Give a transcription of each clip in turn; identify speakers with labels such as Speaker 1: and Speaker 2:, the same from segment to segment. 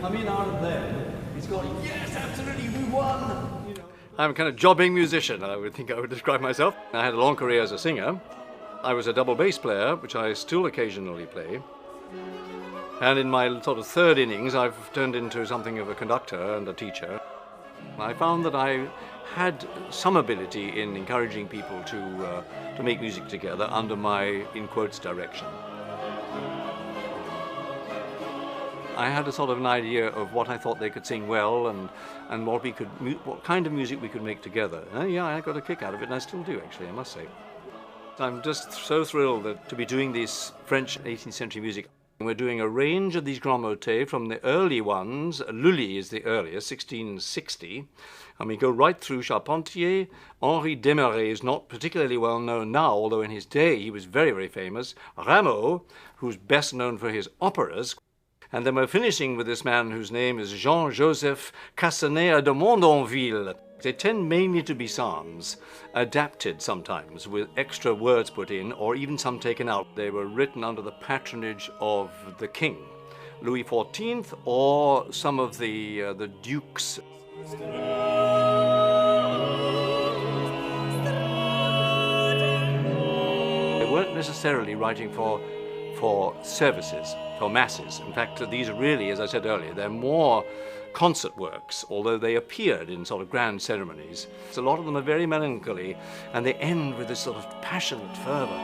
Speaker 1: come in out of there, it's got, yes, absolutely, we won! You know.
Speaker 2: I'm a kind of jobbing musician, I would think I would describe myself. I had a long career as a singer. I was a double bass player, which I still occasionally play. And in my sort of third innings, I've turned into something of a conductor and a teacher. I found that I had some ability in encouraging people to make music together under my, in quotes, direction. I had a sort of an idea of what I thought they could sing well and what kind of music we could make together. Yeah, I got a kick out of it, and I still do, actually, I must say. I'm just so thrilled to be doing this French 18th century music. We're doing a range of these grands motets from the early ones. Lully is the earliest, 1660. And we go right through Charpentier. Henri Desmarais is not particularly well known now, although in his day he was very, very famous. Rameau, who's best known for his operas. And then we're finishing with this man whose name is Jean-Joseph Cassanet de Mondonville. They tend mainly to be psalms, adapted sometimes with extra words put in or even some taken out. They were written under the patronage of the king, Louis XIV, or some of the dukes. They weren't necessarily writing for services, for masses. In fact, these are really, as I said earlier, they're more concert works, although they appeared in sort of grand ceremonies. So a lot of them are very melancholy, and they end with this sort of passionate fervor.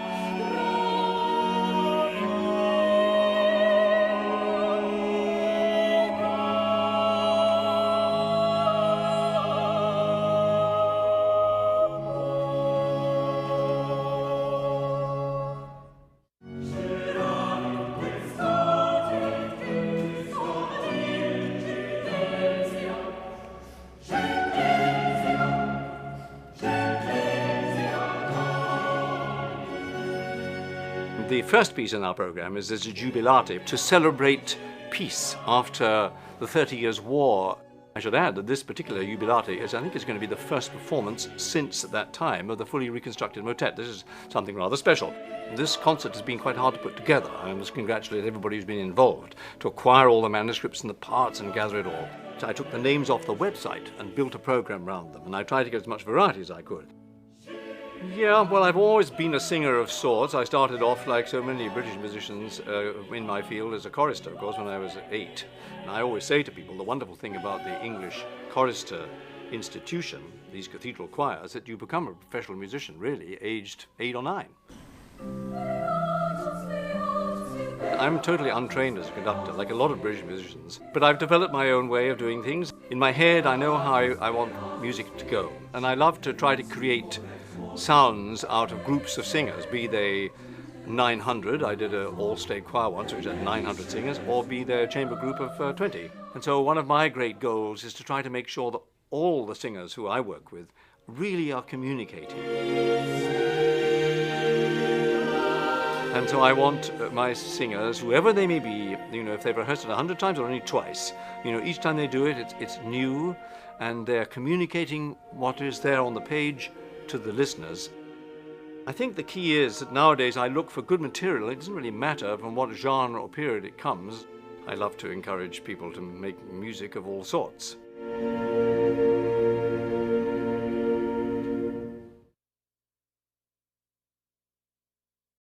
Speaker 2: The first piece in our program is a jubilate to celebrate peace after the 30 Years' War. I should add that this particular jubilate I think is going to be the first performance since that time of the fully reconstructed motet. This is something rather special. This concert has been quite hard to put together. I must congratulate everybody who's been involved to acquire all the manuscripts and the parts and gather it all. So I took the names off the website and built a program around them, and I tried to get as much variety as I could. Yeah, well, I've always been a singer of sorts. I started off, like so many British musicians in my field, as a chorister, of course, when I was 8. And I always say to people, the wonderful thing about the English chorister institution, these cathedral choirs, that you become a professional musician, really, aged 8 or 9. I'm totally untrained as a conductor, like a lot of British musicians, but I've developed my own way of doing things. In my head, I know how I want music to go, and I love to try to create sounds out of groups of singers, be they 900, I did an all-state choir once, which had 900 singers, or be they a chamber group of 20. And so one of my great goals is to try to make sure that all the singers who I work with really are communicating. And so I want my singers, whoever they may be, you know, if they've rehearsed it 100 times or only twice, you know, each time they do it, it's new, and they're communicating what is there on the page to the listeners. I think the key is that nowadays I look for good material. It doesn't really matter from what genre or period it comes. I love to encourage people to make music of all sorts.